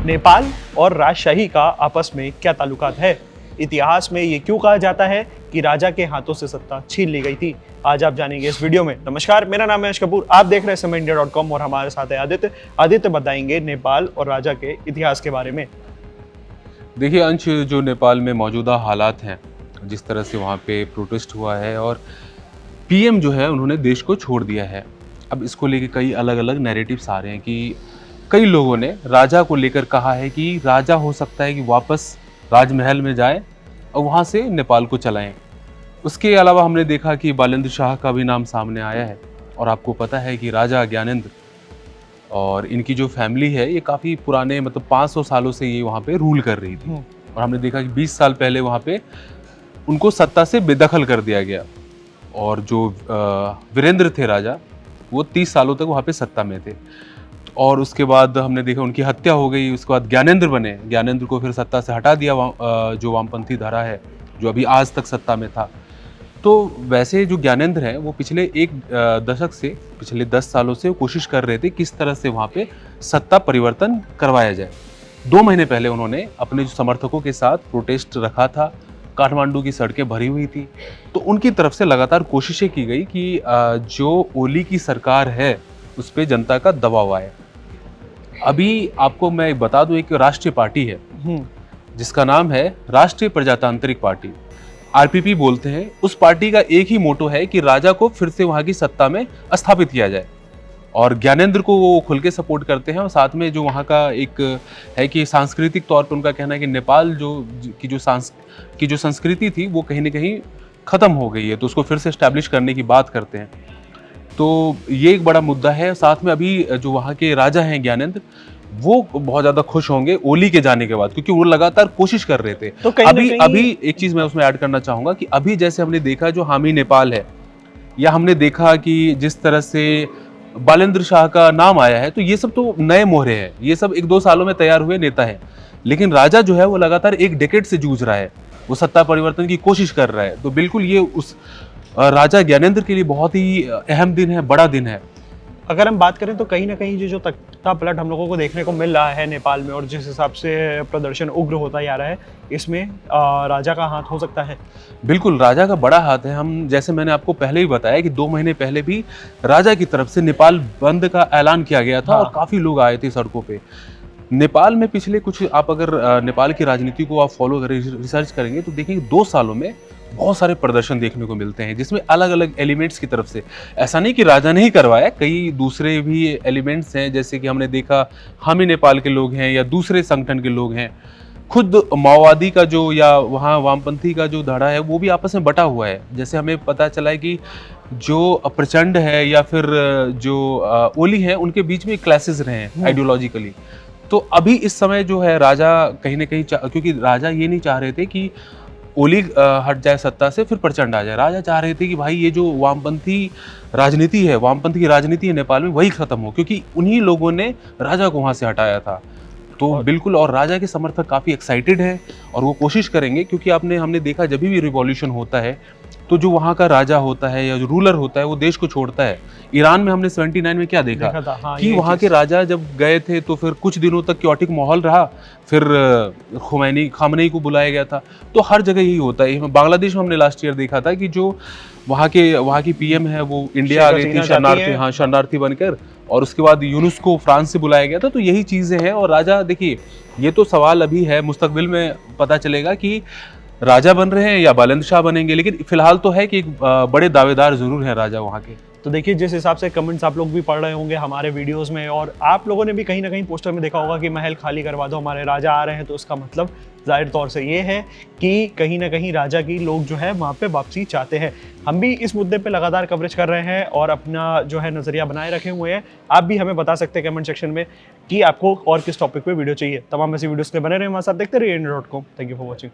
नेपाल और राजशाही का आपस में क्या ताल्लुकात है? इतिहास में ये क्यों कहा जाता है कि राजा के हाथों से सत्ता छीन ली गई थी? आज आप जानेंगे इस वीडियो में। नमस्कार, मेरा नाम है यश कपूर, आप देख रहे हैं समयindia.com और हमारे साथ है आदित्य। आदित्य बताएंगे नेपाल और राजा के इतिहास के बारे में। देखिए अंश, जो नेपाल में मौजूदा हालात हैं, जिस तरह से वहाँ पे प्रोटेस्ट हुआ है और पीएम जो है उन्होंने देश को छोड़ दिया है। अब इसको लेके कई अलग अलग नैरेटिव्स आ रहे हैं कि कई लोगों ने राजा को लेकर कहा है कि राजा हो सकता है कि वापस राजमहल में जाए और वहाँ से नेपाल को चलाएं। उसके अलावा हमने देखा कि बालेंद्र शाह का भी नाम सामने आया है और आपको पता है कि राजा ज्ञानेंद्र और इनकी जो फैमिली है ये काफ़ी पुराने, मतलब 500 सालों से ये वहाँ पे रूल कर रही थी। और हमने देखा कि 20 साल पहले वहाँ पे उनको सत्ता से बेदखल कर दिया गया और जो वीरेंद्र थे राजा, वो 30 सालों तक वहाँ पे सत्ता में थे। और उसके बाद हमने देखा उनकी हत्या हो गई। उसके बाद ज्ञानेंद्र बने, ज्ञानेंद्र को फिर सत्ता से हटा दिया जो वामपंथी धारा है, जो अभी आज तक सत्ता में था। तो वैसे जो ज्ञानेंद्र हैं वो पिछले एक दशक से, पिछले 10 सालों से कोशिश कर रहे थे किस तरह से वहाँ पे सत्ता परिवर्तन करवाया जाए। 2 महीने पहले उन्होंने अपने जो समर्थकों के साथ प्रोटेस्ट रखा था, काठमांडू की सड़कें भरी हुई थी। तो उनकी तरफ से लगातार कोशिशें की गई कि जो ओली की सरकार है उस पर जनता का दबाव आए। अभी आपको मैं बता दूं, एक राष्ट्रीय पार्टी है जिसका नाम है राष्ट्रीय प्रजातांत्रिक पार्टी, आरपीपी बोलते हैं। उस पार्टी का एक ही मोटो है कि राजा को फिर से वहां की सत्ता में स्थापित किया जाए और ज्ञानेंद्र को वो खुल के सपोर्ट करते हैं। और साथ में जो वहाँ का एक है कि सांस्कृतिक तौर पर उनका कहना है कि नेपाल की जो संस्कृति थी वो कहीं ना कहीं ख़त्म हो गई है, तो उसको फिर से एस्टैब्लिश करने की बात करते हैं। तो ये एक बड़ा मुद्दा है। साथ में अभी जो वहाँ के राजा हैं ज्ञानेंद्र, वो बहुत ज़्यादा खुश होंगे ओली के जाने के बाद, क्योंकि वो लगातार कोशिश कर रहे थे। तो अभी एक चीज़ मैं उसमें ऐड करना चाहूँगा कि अभी जैसे हमने देखा जो हामी नेपाल है, या हमने देखा कि जिस तरह से बालेंद्र शाह का नाम आया है, तो ये सब तो नए मोहरे हैं, ये सब 1-2 सालों में तैयार हुए नेता हैं। लेकिन राजा जो है वो लगातार 1 डेकेड से जूझ रहा है, वो सत्ता परिवर्तन की कोशिश कर रहा है। तो बिल्कुल ये उस राजा ज्ञानेंद्र के लिए बहुत ही अहम दिन है, बड़ा दिन है। अगर हम बात करें तो कहीं ना कहीं जो तख्ता पलट हम लोगों को देखने को मिल रहा है नेपाल में, और जिस हिसाब से प्रदर्शन उग्र होता जा रहा है, इसमें राजा का हाथ हो सकता है। बिल्कुल राजा का बड़ा हाथ है। हम जैसे मैंने आपको पहले ही बताया कि 2 महीने पहले भी राजा की तरफ से नेपाल बंद का ऐलान किया गया था और काफ़ी लोग आए थे सड़कों पे। नेपाल में पिछले कुछ, आप अगर नेपाल की राजनीति को आप फॉलो करें, रिसर्च करेंगे तो देखेंगे 2 सालों में बहुत सारे प्रदर्शन देखने को मिलते हैं, जिसमें अलग अलग एलिमेंट्स की तरफ से। ऐसा नहीं कि राजा ने ही करवाया, कई दूसरे भी एलिमेंट्स हैं, जैसे कि हमने देखा हामी नेपाल के लोग हैं या दूसरे संगठन के लोग हैं। खुद माओवादी का जो या वहाँ वामपंथी का जो धड़ा है वो भी आपस में बटा हुआ है। जैसे हमें पता चला है कि जो प्रचंड है या फिर जो ओली है, उनके बीच में क्लैशेस रहे हैं आइडियोलॉजिकली। तो अभी इस समय जो है राजा कहीं ना कहीं, क्योंकि राजा ये नहीं चाह रहे थे कि ओली हट जाए सत्ता से फिर प्रचंड आ जाए। राजा चाह रहे थे कि भाई ये जो वामपंथी राजनीति है, वामपंथी की राजनीति है नेपाल में, वही खत्म हो, क्योंकि उन्हीं लोगों ने राजा को वहाँ से हटाया था। तो बिल्कुल, और राजा के समर्थक काफ़ी एक्साइटेड हैं और वो कोशिश करेंगे, क्योंकि हमने देखा जब भी रिवॉल्यूशन होता है तो जो वहाँ का राजा होता है या जो रूलर होता है वो देश को छोड़ता है। ईरान में हमने 79 में क्या देखा कि वहाँ के राजा जब गए थे तो फिर कुछ दिनों तक क्योटिक माहौल रहा, फिर खामनेई को बुलाया गया था। तो हर जगह यही होता है। बांग्लादेश में हमने लास्ट ईयर देखा था कि जो वहाँ की पीएम है वो इंडिया आ गई थी शरणार्थी बनकर, और उसके बाद यूनुस को फ्रांस से बुलाया गया था। तो यही चीज़ें हैं। और राजा, देखिए ये तो सवाल अभी है, मुस्तकबिल में पता चलेगा कि राजा बन रहे हैं या बालेंद्र शाह बनेंगे, लेकिन फिलहाल तो है कि एक बड़े दावेदार जरूर हैं राजा वहाँ के। तो देखिए, जिस हिसाब से कमेंट्स आप लोग भी पढ़ रहे होंगे हमारे वीडियोस में, और आप लोगों ने भी कहीं ना कहीं पोस्टर में देखा होगा कि महल खाली करवा दो, हमारे राजा आ रहे हैं, तो उसका मतलब जाहिर तौर से ये है कि कहीं ना कहीं राजा की लोग जो है वहाँ पे वापसी चाहते हैं। हम भी इस मुद्दे पे लगातार कवरेज कर रहे हैं और अपना जो है नज़रिया बनाए रखे हुए हैं। आप भी हमें बता सकते हैं कमेंट सेक्शन में कि आपको और किस टॉपिक पे वीडियो चाहिए। तमाम ऐसी वीडियोस के बने रहे हमारे साथ, देखते रहिए India dot com. Thank you for watching.